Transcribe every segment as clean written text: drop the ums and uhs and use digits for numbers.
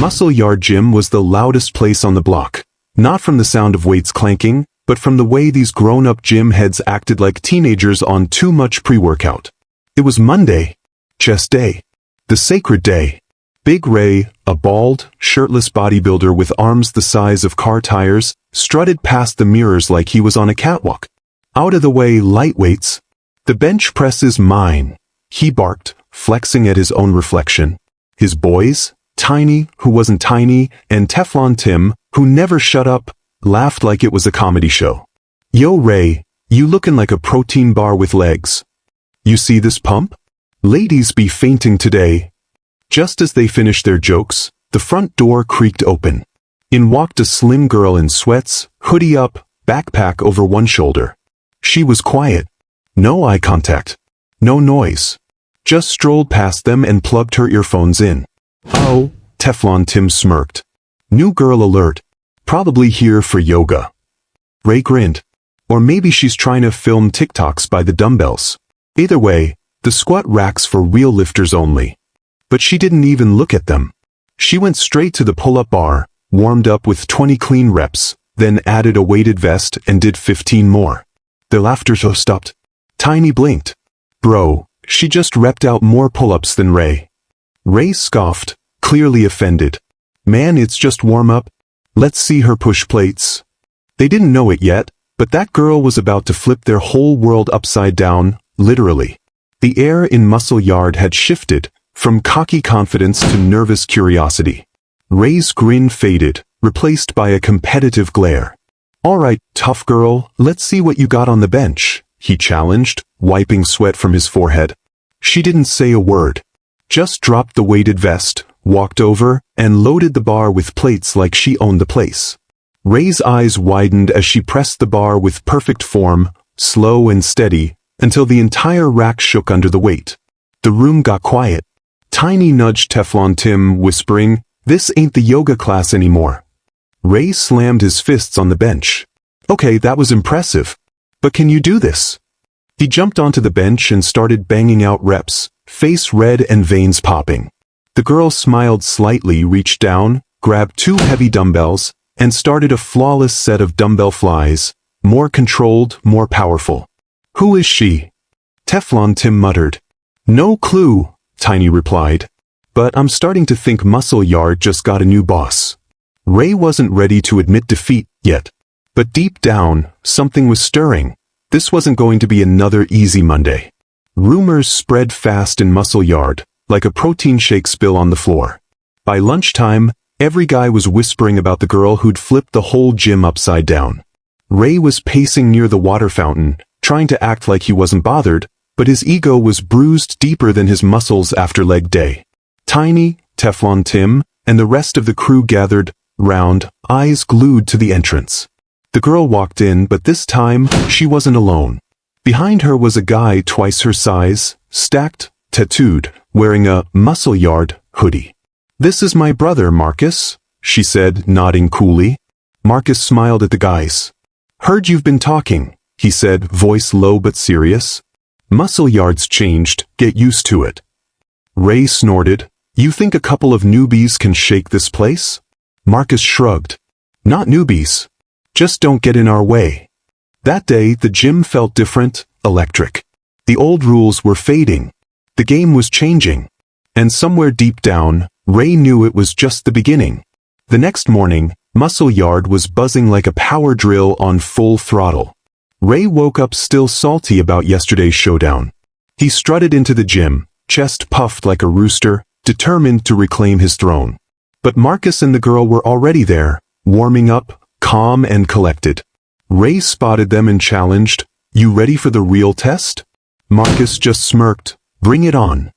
Muscle Yard Gym was the loudest place on the block. Not from the sound of weights clanking, but from the way these grown-up gym heads acted like teenagers on too much pre-workout. It was Monday. Chest day. The sacred day. Big Ray, a bald, shirtless bodybuilder with arms the size of car tires, strutted past the mirrors like he was on a catwalk. Out of the way, lightweights. The bench press is mine, he barked, flexing at his own reflection. His boys, Tiny, who wasn't tiny, and Teflon Tim, who never shut up, laughed like it was a comedy show. Yo Ray, you looking like a protein bar with legs. You see this pump? Ladies be fainting today. Just as they finished their jokes, the front door creaked open. In walked a slim girl in sweats, hoodie up, backpack over one shoulder. She was quiet. No eye contact. No noise. Just strolled past them and plugged her earphones in. Oh, Teflon Tim smirked. New girl alert. Probably here for yoga. Ray grinned. Or maybe she's trying to film TikToks by the dumbbells. Either way, the squat racks for real lifters only. But she didn't even look at them. She went straight to the pull-up bar, warmed up with 20 clean reps, then added a weighted vest and did 15 more. Their laughter stopped. Tiny blinked. Bro, she just repped out more pull-ups than Ray. Ray scoffed, clearly offended. Man, it's just warm-up. Let's see her push plates. They didn't know it yet, but that girl was about to flip their whole world upside down, literally. The air in Muscle Yard had shifted, from cocky confidence to nervous curiosity. Ray's grin faded, replaced by a competitive glare. All right, tough girl, let's see what you got on the bench, he challenged, wiping sweat from his forehead. She didn't say a word. Just dropped the weighted vest, walked over, and loaded the bar with plates like she owned the place. Ray's eyes widened as she pressed the bar with perfect form, slow and steady, until the entire rack shook under the weight. The room got quiet. Tiny nudged Teflon Tim, whispering, "This ain't the yoga class anymore." Ray slammed his fists on the bench. Okay, that was impressive. But can you do this? He jumped onto the bench and started banging out reps, face red and veins popping. The girl smiled slightly, reached down, grabbed 2 heavy dumbbells, and started a flawless set of dumbbell flies, more controlled, more powerful. Who is she? Teflon Tim muttered. No clue, Tiny replied. But I'm starting to think Muscle Yard just got a new boss. Ray wasn't ready to admit defeat yet. But deep down, something was stirring. This wasn't going to be another easy Monday. Rumors spread fast in Muscle Yard, like a protein shake spill on the floor. By lunchtime, every guy was whispering about the girl who'd flipped the whole gym upside down. Ray was pacing near the water fountain, trying to act like he wasn't bothered, but his ego was bruised deeper than his muscles after leg day. Tiny, Teflon Tim, and the rest of the crew gathered round, eyes glued to the entrance. The girl walked in, but this time, she wasn't alone. Behind her was a guy twice her size, stacked, tattooed, wearing a Muscle Yard hoodie. This is my brother, Marcus, she said, nodding coolly. Marcus smiled at the guys. Heard you've been talking, he said, voice low but serious. Muscle Yard's changed, get used to it. Ray snorted. You think a couple of newbies can shake this place? Marcus shrugged. Not newbies. Just don't get in our way. That day, the gym felt different, electric. The old rules were fading. The game was changing. And somewhere deep down, Ray knew it was just the beginning. The next morning, Muscle Yard was buzzing like a power drill on full throttle. Ray woke up still salty about yesterday's showdown. He strutted into the gym, chest puffed like a rooster, determined to reclaim his throne. But Marcus and the girl were already there, warming up, calm and collected. Ray spotted them and challenged, You ready for the real test? Marcus just smirked, Bring it on.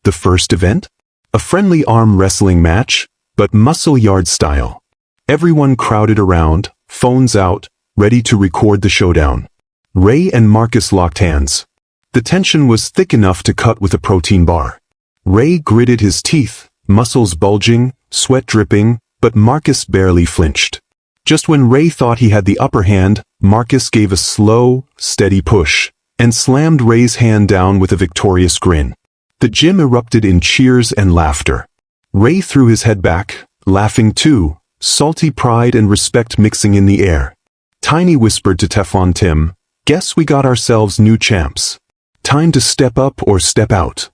The first event? A friendly arm wrestling match, but Muscle Yard style. Everyone crowded around, phones out, ready to record the showdown. Ray and Marcus locked hands. The tension was thick enough to cut with a protein bar. Ray gritted his teeth, muscles bulging, sweat dripping, but Marcus barely flinched. Just when Ray thought he had the upper hand, Marcus gave a slow, steady push, and slammed Ray's hand down with a victorious grin. The gym erupted in cheers and laughter. Ray threw his head back, laughing too, salty pride and respect mixing in the air. Tiny whispered to Teflon Tim, "Guess we got ourselves new champs. Time to step up or step out."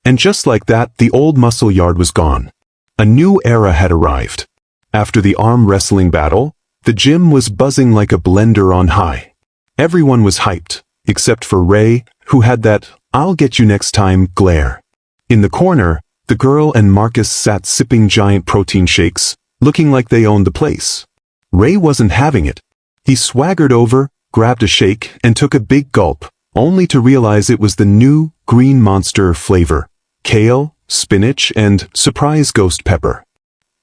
And just like that, the old muscle yard was gone. A new era had arrived. After the arm wrestling battle, the gym was buzzing like a blender on high. Everyone was hyped, except for Ray, who had that "I'll get you next time" glare. In the corner, the girl and Marcus sat sipping giant protein shakes, looking like they owned the place. Ray wasn't having it. He swaggered over, grabbed a shake, and took a big gulp, only to realize it was the new, green monster flavor: kale, spinach, and surprise ghost pepper.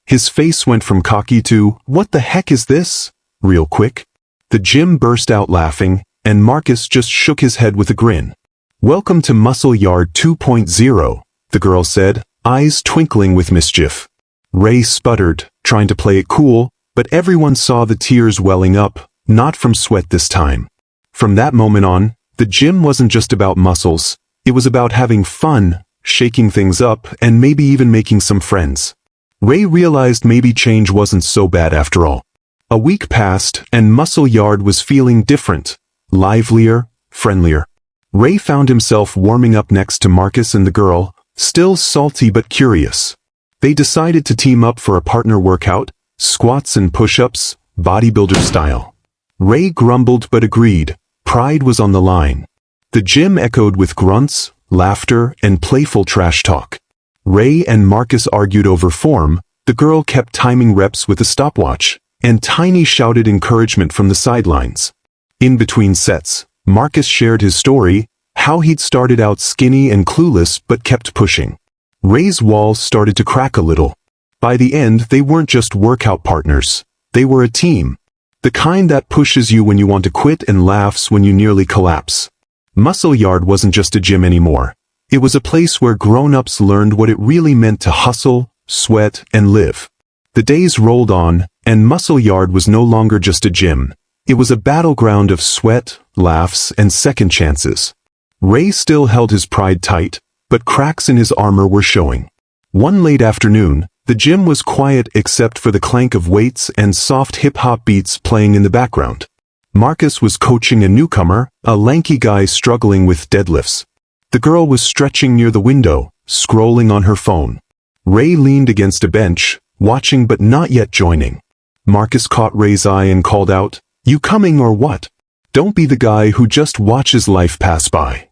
His face went from cocky to, "What the heck is this?" real quick. The gym burst out laughing, and Marcus just shook his head with a grin. "Welcome to Muscle Yard 2.0, the girl said, eyes twinkling with mischief. Ray sputtered, trying to play it cool, but everyone saw the tears welling up, not from sweat this time. From that moment on, the gym wasn't just about muscles, it was about having fun, shaking things up, and maybe even making some friends. Ray realized maybe change wasn't so bad after all. A week passed, and Muscle Yard was feeling different, livelier, friendlier. Ray found himself warming up next to Marcus and the girl, still salty but curious. They decided to team up for a partner workout, squats and push-ups, bodybuilder style. Ray grumbled but agreed. Pride was on the line. The gym echoed with grunts, laughter, and playful trash talk. Ray and Marcus argued over form, the girl kept timing reps with a stopwatch, and Tiny shouted encouragement from the sidelines. In between sets, Marcus shared his story, how he'd started out skinny and clueless but kept pushing. Ray's walls started to crack a little. By the end, they weren't just workout partners. They were a team. The kind that pushes you when you want to quit and laughs when you nearly collapse. Muscle Yard wasn't just a gym anymore. It was a place where grown-ups learned what it really meant to hustle, sweat, and live. The days rolled on, and Muscle Yard was no longer just a gym. It was a battleground of sweat, laughs, and second chances. Ray still held his pride tight, but cracks in his armor were showing. One late afternoon, the gym was quiet except for the clank of weights and soft hip-hop beats playing in the background. Marcus was coaching a newcomer, a lanky guy struggling with deadlifts. The girl was stretching near the window, scrolling on her phone. Ray leaned against a bench, watching but not yet joining. Marcus caught Ray's eye and called out, "You coming or what? Don't be the guy who just watches life pass by."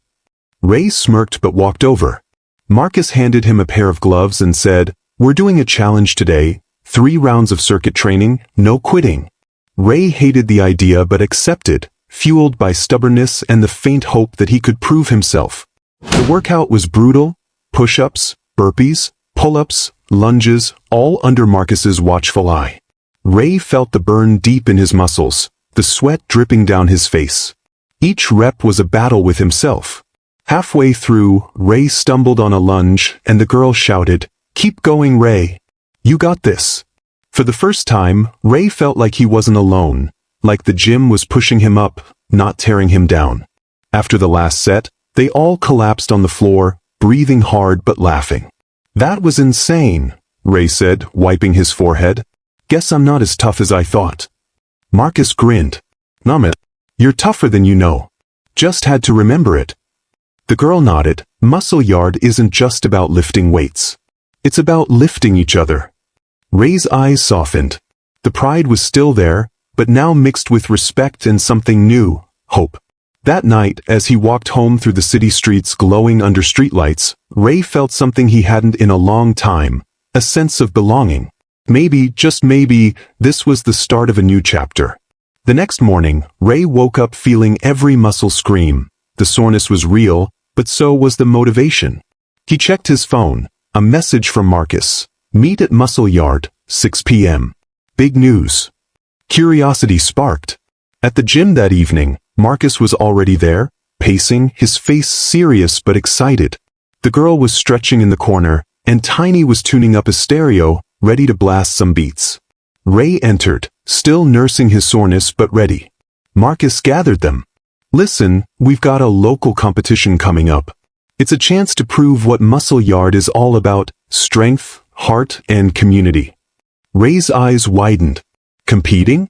Ray smirked but walked over. Marcus handed him a pair of gloves and said, "We're doing a challenge today, 3 rounds of circuit training, no quitting." Ray hated the idea but accepted, fueled by stubbornness and the faint hope that he could prove himself. The workout was brutal: push-ups, burpees, pull-ups, lunges, all under Marcus's watchful eye. Ray felt the burn deep in his muscles, the sweat dripping down his face. Each rep was a battle with himself. Halfway through, Ray stumbled on a lunge, and the girl shouted, "Keep going, Ray. You got this." For the first time, Ray felt like he wasn't alone, like the gym was pushing him up, not tearing him down. After the last set, they all collapsed on the floor, breathing hard but laughing. "That was insane," Ray said, wiping his forehead. "Guess I'm not as tough as I thought." Marcus grinned. "Numb it. You're tougher than you know. Just had to remember it." The girl nodded. Muscle Yard isn't just about lifting weights. It's about lifting each other. Ray's eyes softened. The pride was still there, but now mixed with respect and something new, hope. That night, as he walked home through the city streets glowing under streetlights, Ray felt something he hadn't in a long time, a sense of belonging. Maybe, just maybe, this was the start of a new chapter. The next morning, Ray woke up feeling every muscle scream. The soreness was real, but so was the motivation. He checked his phone. A message from Marcus. "Meet at Muscle Yard, 6 p.m. Big news. Curiosity sparked. At the gym that evening, Marcus was already there, pacing, his face serious but excited. The girl was stretching in the corner, and Tiny was tuning up a stereo, ready to blast some beats. Ray entered, still nursing his soreness but ready. Marcus gathered them. "Listen, we've got a local competition coming up. It's a chance to prove what Muscle Yard is all about: strength, heart, and community. Ray's eyes widened. Competing?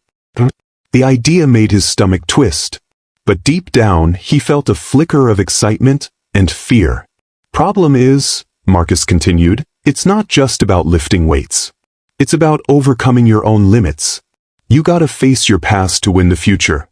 The idea made his stomach twist. But deep down, he felt a flicker of excitement and fear. Problem is, Marcus continued, it's not just about lifting weights. It's about overcoming your own limits. You gotta face your past to win the future.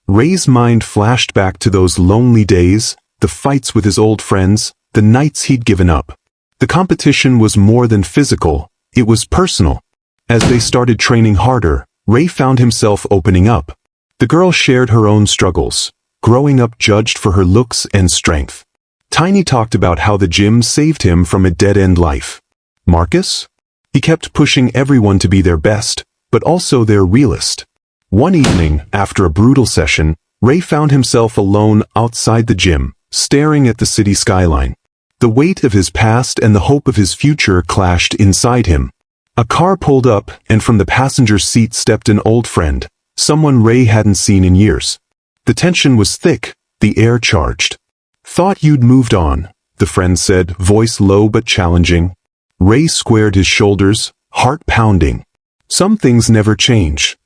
Ray's mind flashed back to those lonely days, the fights with his old friends, the nights he'd given up. The competition was more than physical, it was personal. As they started training harder, Ray found himself opening up. The girl shared her own struggles, growing up judged for her looks and strength. Tiny talked about how the gym saved him from a dead-end life. Marcus? He kept pushing everyone to be their best, but also their realist. One evening, after a brutal session, Ray found himself alone outside the gym, staring at the city skyline. The weight of his past and the hope of his future clashed inside him. A car pulled up, and from the passenger seat stepped an old friend, someone Ray hadn't seen in years. The tension was thick, the air charged. "Thought you'd moved on," the friend said, voice low but challenging. Ray squared his shoulders, heart pounding. Some things never change.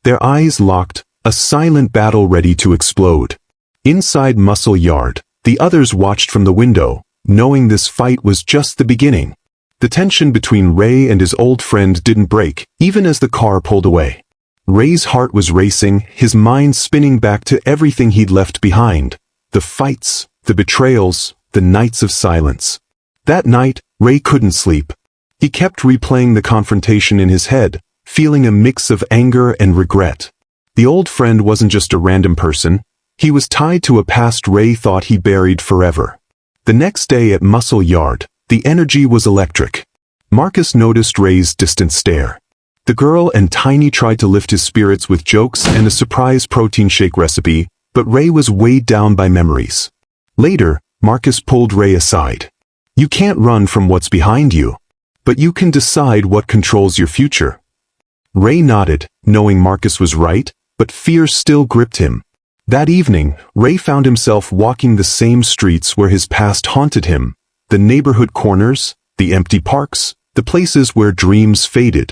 Their eyes locked, a silent battle ready to explode. Inside Muscle Yard, the others watched from the window, knowing this fight was just the beginning. The tension between Ray and his old friend didn't break, even as the car pulled away. Ray's heart was racing, his mind spinning back to everything he'd left behind. The fights, the betrayals, the nights of silence. That night, Ray couldn't sleep. He kept replaying the confrontation in his head, feeling a mix of anger and regret. The old friend wasn't just a random person. He was tied to a past Ray thought he buried forever. The next day at Muscle Yard, the energy was electric. Marcus noticed Ray's distant stare. The girl and Tiny tried to lift his spirits with jokes and a surprise protein shake recipe, but Ray was weighed down by memories. Later, Marcus pulled Ray aside. "You can't run from what's behind you, but you can decide what controls your future." Ray nodded, knowing Marcus was right, but fear still gripped him. That evening, Ray found himself walking the same streets where his past haunted him. The neighborhood corners, the empty parks, the places where dreams faded.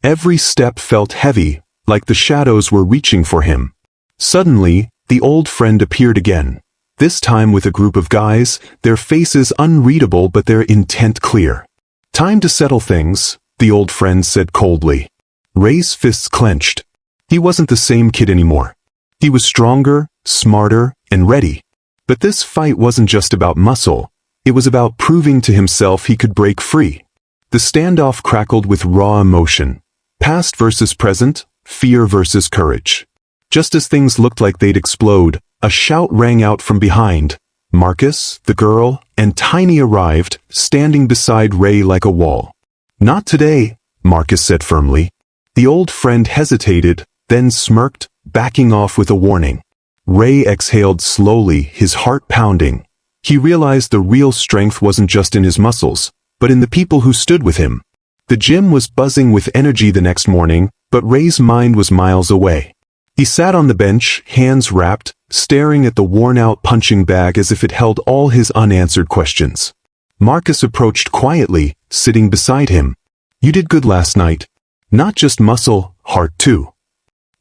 Every step felt heavy, like the shadows were reaching for him. Suddenly, the old friend appeared again. This time with a group of guys, their faces unreadable but their intent clear. "Time to settle things," the old friend said coldly. Ray's fists clenched. He wasn't the same kid anymore. He was stronger, smarter, and ready. But this fight wasn't just about muscle. It was about proving to himself he could break free. The standoff crackled with raw emotion. Past versus present, fear versus courage. Just as things looked like they'd explode, a shout rang out from behind. Marcus, the girl, and Tiny arrived, standing beside Ray like a wall. "Not today," Marcus said firmly. The old friend hesitated, then smirked, backing off with a warning. Ray exhaled slowly, his heart pounding. He realized the real strength wasn't just in his muscles, but in the people who stood with him. The gym was buzzing with energy the next morning, but Ray's mind was miles away. He sat on the bench, hands wrapped, staring at the worn-out punching bag as if it held all his unanswered questions. Marcus approached quietly, sitting beside him. "You did good last night. Not just muscle, heart too."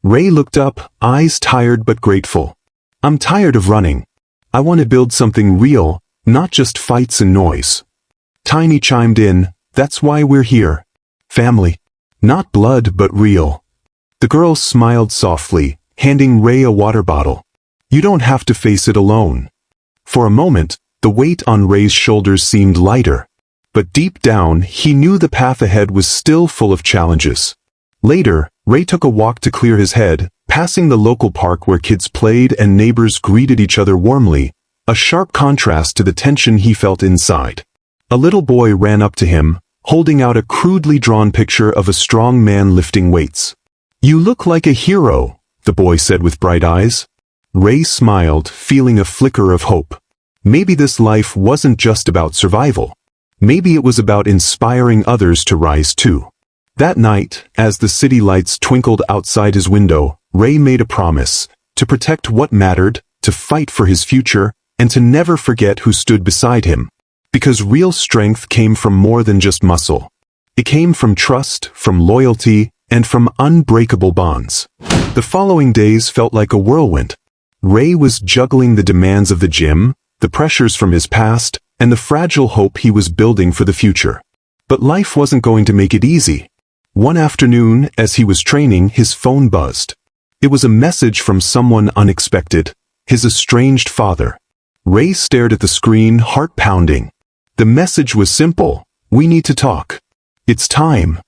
Ray looked up, eyes tired but grateful. "I'm tired of running. I want to build something real, not just fights and noise." Tiny chimed in, "That's why we're here. Family. Not blood but real." The girl smiled softly, handing Ray a water bottle. "You don't have to face it alone." For a moment, the weight on Ray's shoulders seemed lighter. But deep down, he knew the path ahead was still full of challenges. Later, Ray took a walk to clear his head, passing the local park where kids played and neighbors greeted each other warmly, a sharp contrast to the tension he felt inside. A little boy ran up to him, holding out a crudely drawn picture of a strong man lifting weights. "You look like a hero," the boy said with bright eyes. Ray smiled, feeling a flicker of hope. Maybe this life wasn't just about survival. Maybe it was about inspiring others to rise too. That night, as the city lights twinkled outside his window, Ray made a promise, to protect what mattered, to fight for his future, and to never forget who stood beside him. Because real strength came from more than just muscle. It came from trust, from loyalty, and from unbreakable bonds. The following days felt like a whirlwind. Ray was juggling the demands of the gym, the pressures from his past, and the fragile hope he was building for the future. But life wasn't going to make it easy. One afternoon, as he was training, his phone buzzed. It was a message from someone unexpected, his estranged father. Ray stared at the screen, heart pounding. The message was simple: "We need to talk. It's time."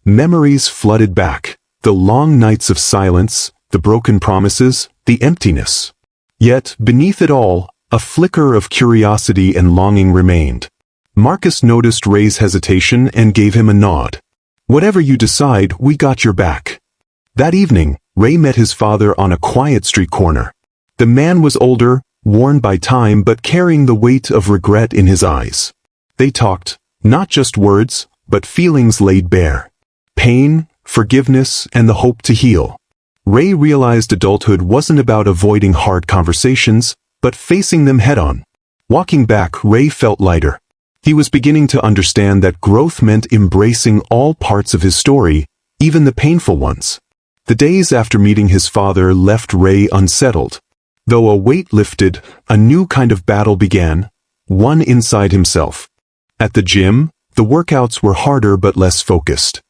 Memories flooded back, the long nights of silence, the broken promises, the emptiness. Yet, beneath it all, a flicker of curiosity and longing remained. Marcus noticed Ray's hesitation and gave him a nod. "Whatever you decide, we got your back." That evening, Ray met his father on a quiet street corner. The man was older, worn by time, but carrying the weight of regret in his eyes. They talked, not just words, but feelings laid bare. Pain, forgiveness, and the hope to heal. Ray realized adulthood wasn't about avoiding hard conversations, but facing them head-on. Walking back, Ray felt lighter. He was beginning to understand that growth meant embracing all parts of his story, even the painful ones. The days after meeting his father left Ray unsettled. Though a weight lifted, a new kind of battle began, one inside himself. At the gym, the workouts were harder but less focused.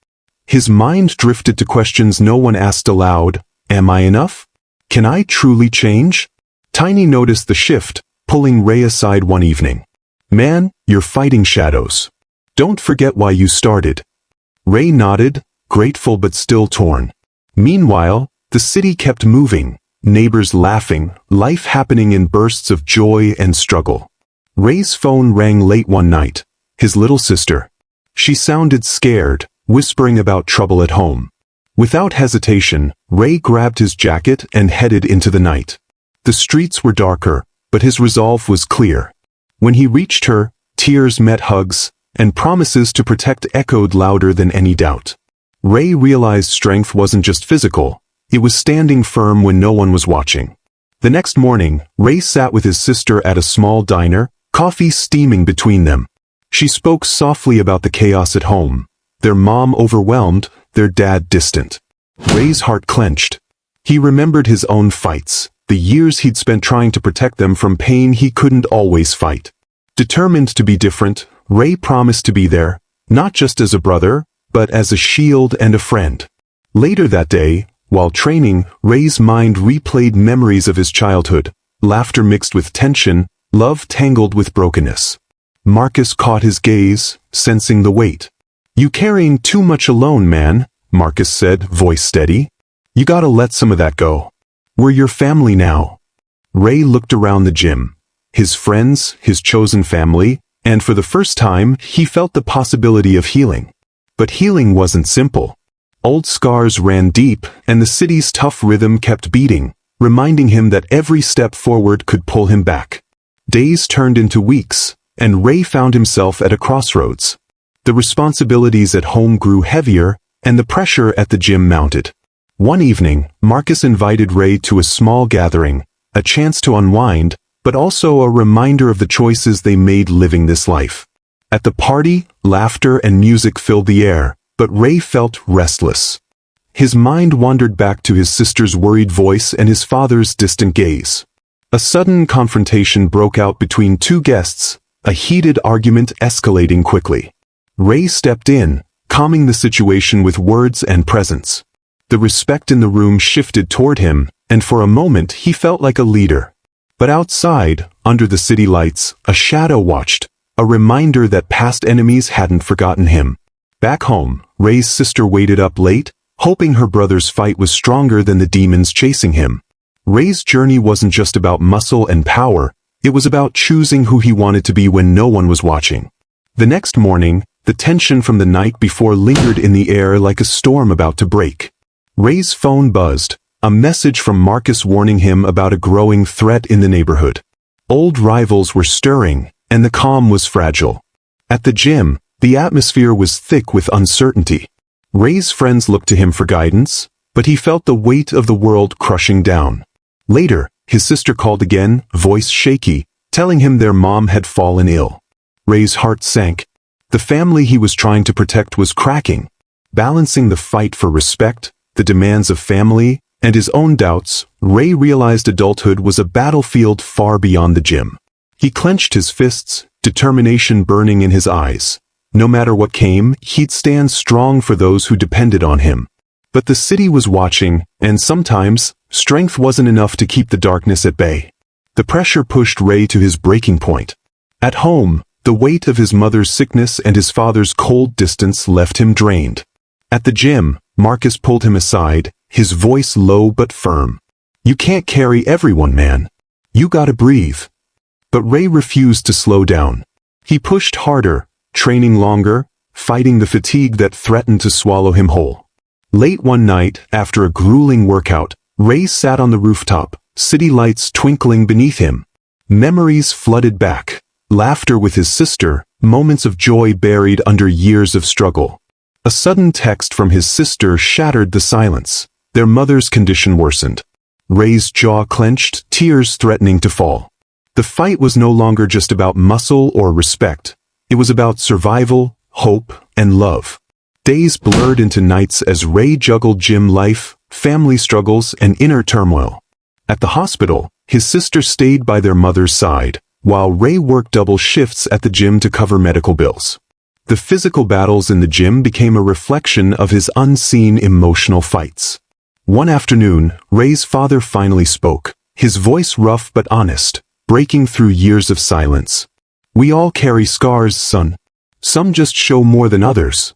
His mind drifted to questions no one asked aloud. Am I enough? Can I truly change? Tiny noticed the shift, pulling Ray aside one evening. "Man, you're fighting shadows. Don't forget why you started." Ray nodded, grateful but still torn. Meanwhile, the city kept moving, neighbors laughing, life happening in bursts of joy and struggle. Ray's phone rang late one night. His little sister. She sounded scared, whispering about trouble at home. Without hesitation, Ray grabbed his jacket and headed into the night. The streets were darker, but his resolve was clear. When he reached her, tears met hugs, and promises to protect echoed louder than any doubt. Ray realized strength wasn't just physical, it was standing firm when no one was watching. The next morning, Ray sat with his sister at a small diner, coffee steaming between them. She spoke softly about the chaos at home, their mom overwhelmed, their dad distant. Ray's heart clenched. He remembered his own fights, the years he'd spent trying to protect them from pain he couldn't always fight. Determined to be different, Ray promised to be there, not just as a brother, but as a shield and a friend. Later that day, while training, Ray's mind replayed memories of his childhood, laughter mixed with tension, love tangled with brokenness. Marcus caught his gaze, sensing the weight. "You carrying too much alone, man," Marcus said, voice steady. "You gotta let some of that go. We're your family now." Ray looked around the gym. His friends, his chosen family, and for the first time, he felt the possibility of healing. But healing wasn't simple. Old scars ran deep, and the city's tough rhythm kept beating, reminding him that every step forward could pull him back. Days turned into weeks, and Ray found himself at a crossroads. The responsibilities at home grew heavier, and the pressure at the gym mounted. One evening, Marcus invited Ray to a small gathering, a chance to unwind, but also a reminder of the choices they made living this life. At the party, laughter and music filled the air, but Ray felt restless. His mind wandered back to his sister's worried voice and his father's distant gaze. A sudden confrontation broke out between two guests, a heated argument escalating quickly. Ray stepped in, calming the situation with words and presence. The respect in the room shifted toward him, and for a moment he felt like a leader. But outside, under the city lights, a shadow watched, a reminder that past enemies hadn't forgotten him. Back home, Ray's sister waited up late, hoping her brother's fight was stronger than the demons chasing him. Ray's journey wasn't just about muscle and power, it was about choosing who he wanted to be when no one was watching. The next morning, the tension from the night before lingered in the air like a storm about to break. Ray's phone buzzed, a message from Marcus warning him about a growing threat in the neighborhood. Old rivals were stirring, and the calm was fragile. At the gym, the atmosphere was thick with uncertainty. Ray's friends looked to him for guidance, but he felt the weight of the world crushing down. Later, his sister called again, voice shaky, telling him their mom had fallen ill. Ray's heart sank. The family he was trying to protect was cracking. Balancing the fight for respect, the demands of family, and his own doubts, Ray realized adulthood was a battlefield far beyond the gym. He clenched his fists, determination burning in his eyes. No matter what came, he'd stand strong for those who depended on him. But the city was watching, and sometimes, strength wasn't enough to keep the darkness at bay. The pressure pushed Ray to his breaking point. At home, the weight of his mother's sickness and his father's cold distance left him drained. At the gym, Marcus pulled him aside, his voice low but firm. "You can't carry everyone, man. You gotta breathe." But Ray refused to slow down. He pushed harder, training longer, fighting the fatigue that threatened to swallow him whole. Late one night, after a grueling workout, Ray sat on the rooftop, city lights twinkling beneath him. Memories flooded back. Laughter with his sister, moments of joy buried under years of struggle. A sudden text from his sister shattered the silence. Their mother's condition worsened. Ray's jaw clenched, tears threatening to fall. The fight was no longer just about muscle or respect. It was about survival, hope, and love. Days blurred into nights as Ray juggled gym life, family struggles, and inner turmoil. At the hospital, his sister stayed by their mother's side, while Ray worked double shifts at the gym to cover medical bills. The physical battles in the gym became a reflection of his unseen emotional fights. One afternoon, Ray's father finally spoke, his voice rough but honest, breaking through years of silence. "We all carry scars, son. Some just show more than others."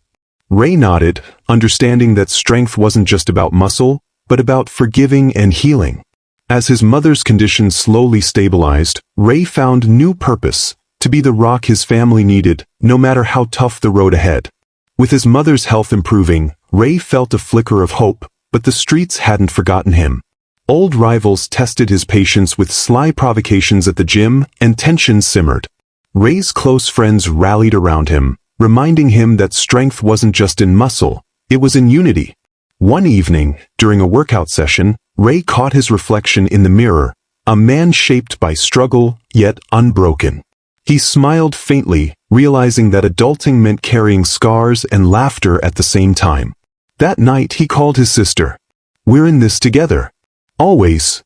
Ray nodded, understanding that strength wasn't just about muscle, but about forgiving and healing. As his mother's condition slowly stabilized, Ray found new purpose, to be the rock his family needed, no matter how tough the road ahead. With his mother's health improving, Ray felt a flicker of hope, but the streets hadn't forgotten him. Old rivals tested his patience with sly provocations at the gym, and tension simmered. Ray's close friends rallied around him, reminding him that strength wasn't just in muscle, it was in unity. One evening, during a workout session, Ray caught his reflection in the mirror, a man shaped by struggle, yet unbroken. He smiled faintly, realizing that adulting meant carrying scars and laughter at the same time. That night he called his sister. "We're in this together. Always."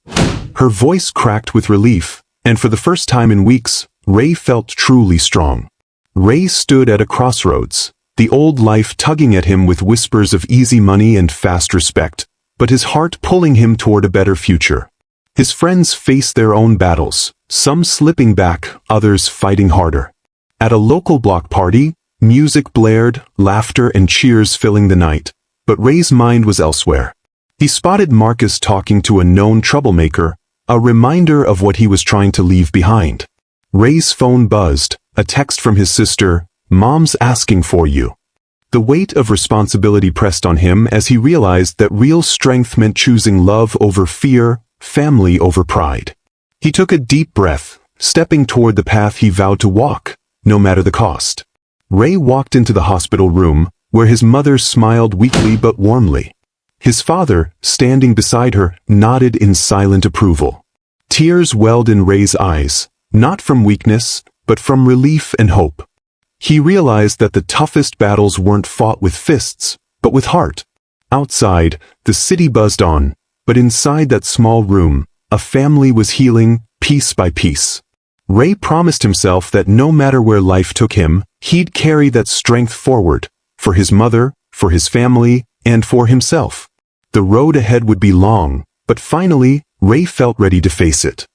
Her voice cracked with relief, and for the first time in weeks, Ray felt truly strong. Ray stood at a crossroads, the old life tugging at him with whispers of easy money and fast respect, but his heart pulling him toward a better future. His friends faced their own battles, some slipping back, others fighting harder. At a local block party, music blared, laughter and cheers filling the night, but Ray's mind was elsewhere. He spotted Marcus talking to a known troublemaker, a reminder of what he was trying to leave behind. Ray's phone buzzed, a text from his sister, "Mom's asking for you." The weight of responsibility pressed on him as he realized that real strength meant choosing love over fear, family over pride. He took a deep breath, stepping toward the path he vowed to walk, no matter the cost. Ray walked into the hospital room, where his mother smiled weakly but warmly. His father, standing beside her, nodded in silent approval. Tears welled in Ray's eyes, not from weakness, but from relief and hope. He realized that the toughest battles weren't fought with fists, but with heart. Outside, the city buzzed on, but inside that small room, a family was healing, piece by piece. Ray promised himself that no matter where life took him, he'd carry that strength forward, for his mother, for his family, and for himself. The road ahead would be long, but finally, Ray felt ready to face it.